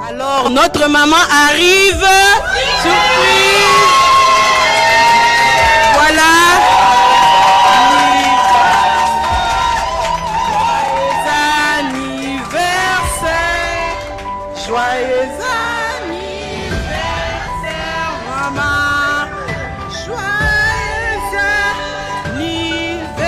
Alors, notre maman arrive. Surprise. Voilà. Joyeux anniversaire. Joyeux anniversaire, maman. Joyeux anniversaire.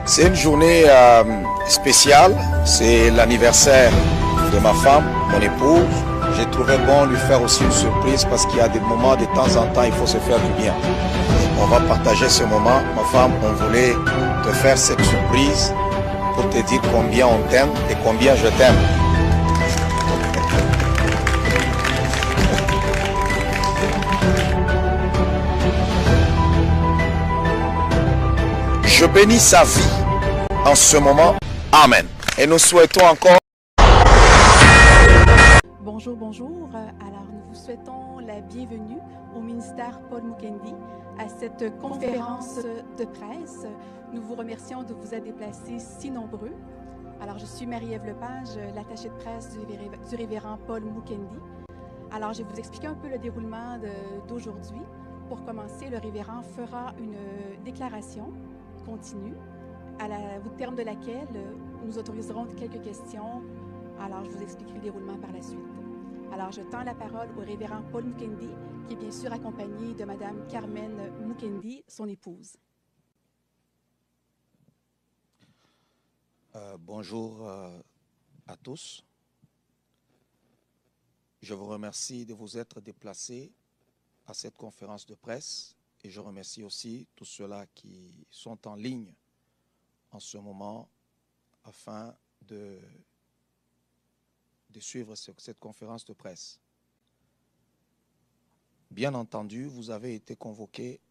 C'est une journée spéciale, c'est l'anniversaire de ma femme, mon épouse. J'ai trouvé bon lui faire aussi une surprise parce qu'il y a des moments, de temps en temps, il faut se faire du bien. On va partager ce moment. Ma femme, on voulait te faire cette surprise pour te dire combien on t'aime et combien je t'aime. Je bénis sa vie en ce moment. Amen. Et nous souhaitons encore... Bonjour, bonjour. Alors, nous vous souhaitons la bienvenue au ministère Paul Mukendi à cette conférence de presse. Nous vous remercions de vous être déplacés si nombreux. Alors, je suis Marie-Ève Lepage, l'attachée de presse du révérend Paul Mukendi. Alors, je vais vous expliquer un peu le déroulement d'aujourd'hui. Pour commencer, le révérend fera une déclaration continue, au terme de laquelle nous autoriserons quelques questions. Alors, je vous expliquerai le déroulement par la suite. Alors, je tends la parole au révérend Paul Mukendi, qui est bien sûr accompagné de Madame Carmen Mukendi, son épouse. Bonjour à tous. Je vous remercie de vous être déplacés à cette conférence de presse et je remercie aussi tous ceux-là qui sont en ligne en ce moment afin de suivre cette conférence de presse. Bien entendu, vous avez été convoqués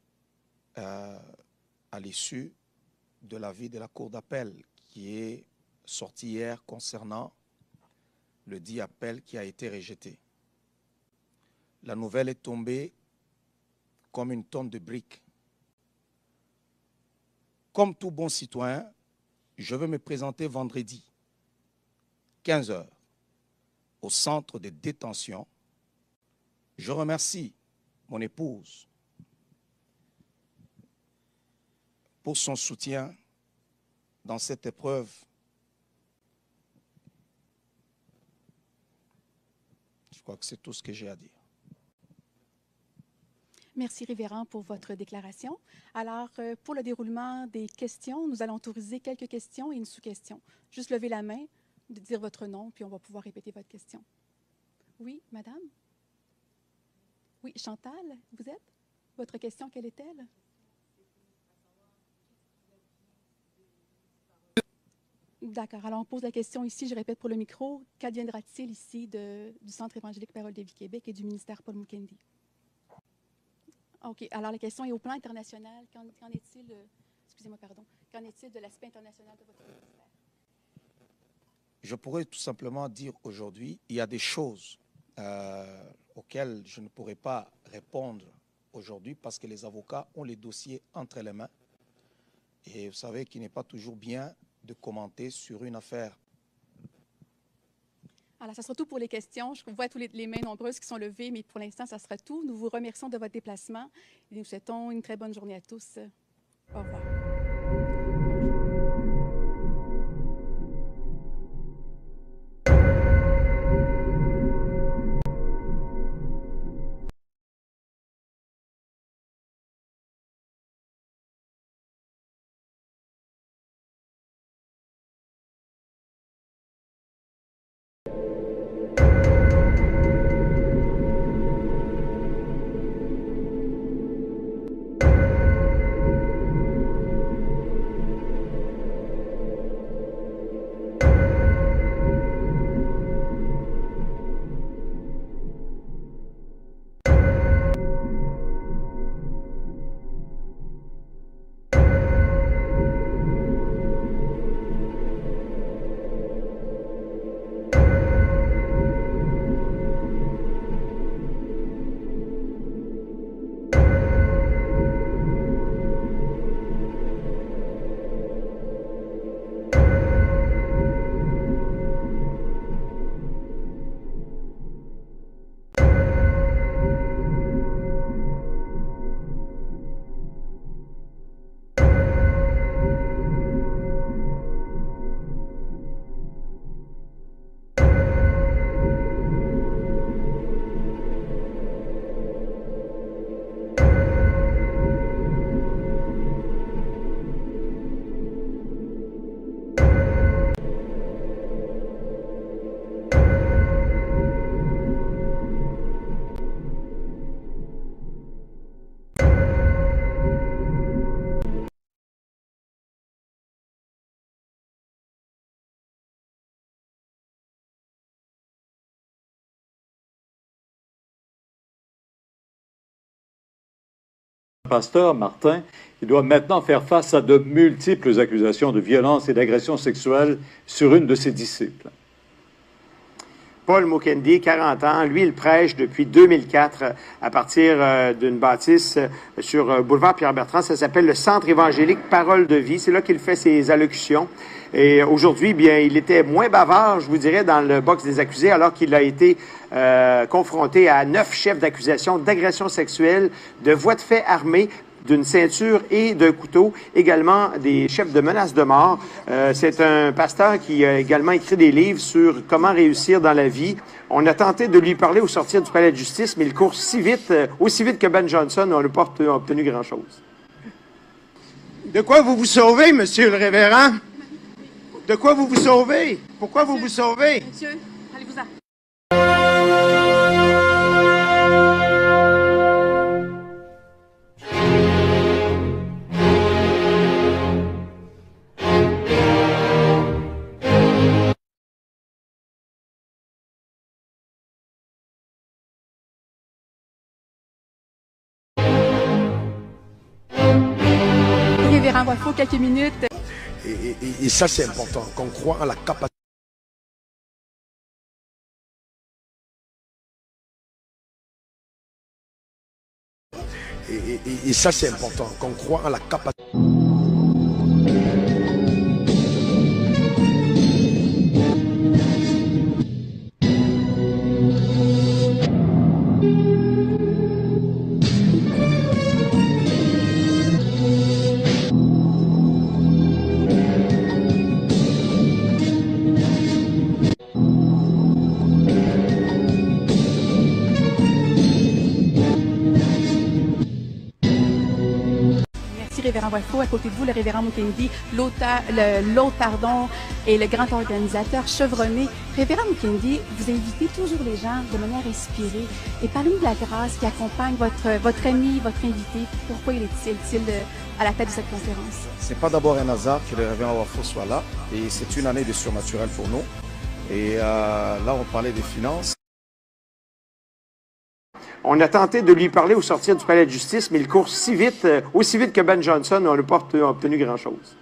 à l'issue de l'avis de la Cour d'appel qui est sorti hier concernant le dit appel qui a été rejeté. La nouvelle est tombée comme une tonne de briques. Comme tout bon citoyen, je veux me présenter vendredi, 15 h, au centre de détention. Je remercie mon épouse pour son soutien dans cette épreuve. Je crois que c'est tout ce que j'ai à dire. Merci, révérend, pour votre déclaration. Alors, pour le déroulement des questions, nous allons autoriser quelques questions et une sous-question. Juste lever la main, de dire votre nom, puis on va pouvoir répéter votre question. Oui, madame? Oui, Chantal, vous êtes? Votre question, quelle est-elle? D'accord. Alors, on pose la question ici, je répète pour le micro. Qu'adviendra-t-il ici du Centre évangélique Parole de vie Québec et du ministère Paul Mukendi? OK. Alors, la question est au plan international. Qu'en est-il, excusez-moi, pardon, qu'en est-il de l'aspect international de votre ministère? Je pourrais tout simplement dire aujourd'hui, il y a des choses auxquelles je ne pourrais pas répondre aujourd'hui parce que les avocats ont les dossiers entre les mains. Et vous savez qu'il n'est pas toujours bien de commenter sur une affaire. Alors, ça sera tout pour les questions. Je vois tous les mains nombreuses qui sont levées, mais pour l'instant, ça sera tout. Nous vous remercions de votre déplacement et nous souhaitons une très bonne journée à tous. Au revoir. Pasteur Martin, il doit maintenant faire face à de multiples accusations de violence et d'agression sexuelle sur une de ses disciples. Paul Mukendi, 40 ans, lui, il prêche depuis 2004 à partir d'une bâtisse sur boulevard Pierre-Bertrand. Ça s'appelle le Centre évangélique Parole de vie. C'est là qu'il fait ses allocutions. Et aujourd'hui, bien, il était moins bavard, je vous dirais, dans le box des accusés, alors qu'il a été confronté à 9 chefs d'accusation d'agression sexuelle, de voies de fait armées, d'une ceinture et d'un couteau, également des chefs de menaces de mort. C'est un pasteur qui a également écrit des livres sur comment réussir dans la vie. On a tenté de lui parler au sortir du palais de justice, mais il court si vite, aussi vite que Ben Johnson, on n'a pas obtenu grand-chose. De quoi vous vous sauvez, monsieur le révérend? De quoi vous vous sauvez? Pourquoi vous vous sauvez? Monsieur, allez-vous-en. Révérend Wafo, quelques minutes. Et ça, c'est important, qu'on croit en la capacité. Et ça, c'est important, qu'on croit en la capacité. Révérend Wafo, à côté de vous, le révérend Mukendi, l'autre et le grand organisateur chevronné. Révérend Mukendi, vous invitez toujours les gens de manière inspirée. Et parlez-nous de la grâce qui accompagne votre ami, votre invité. Pourquoi il est-il à la tête de cette conférence? C'est pas d'abord un hasard que le révérend Wafo soit là. Et c'est une année de surnaturel pour nous. Et là, on parlait des finances. On a tenté de lui parler au sortir du palais de justice, mais il court si vite, aussi vite que Ben Johnson, on n'a pas obtenu grand-chose.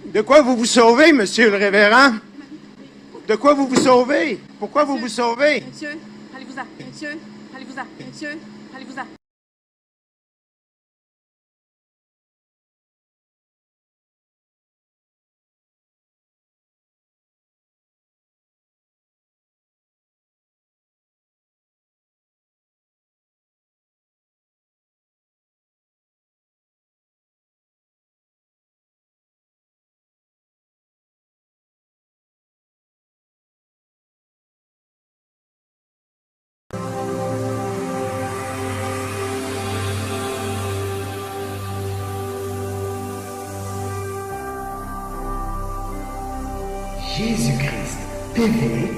De quoi vous vous sauvez, monsieur le révérend? De quoi vous vous sauvez? Pourquoi vous vous sauvez? Monsieur, allez-vous-en. Monsieur, allez-vous-en. Monsieur, allez-vous-en. Jésus-Christ TV,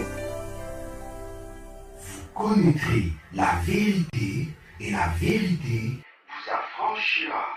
vous connaîtrez la vérité et la vérité vous affranchira.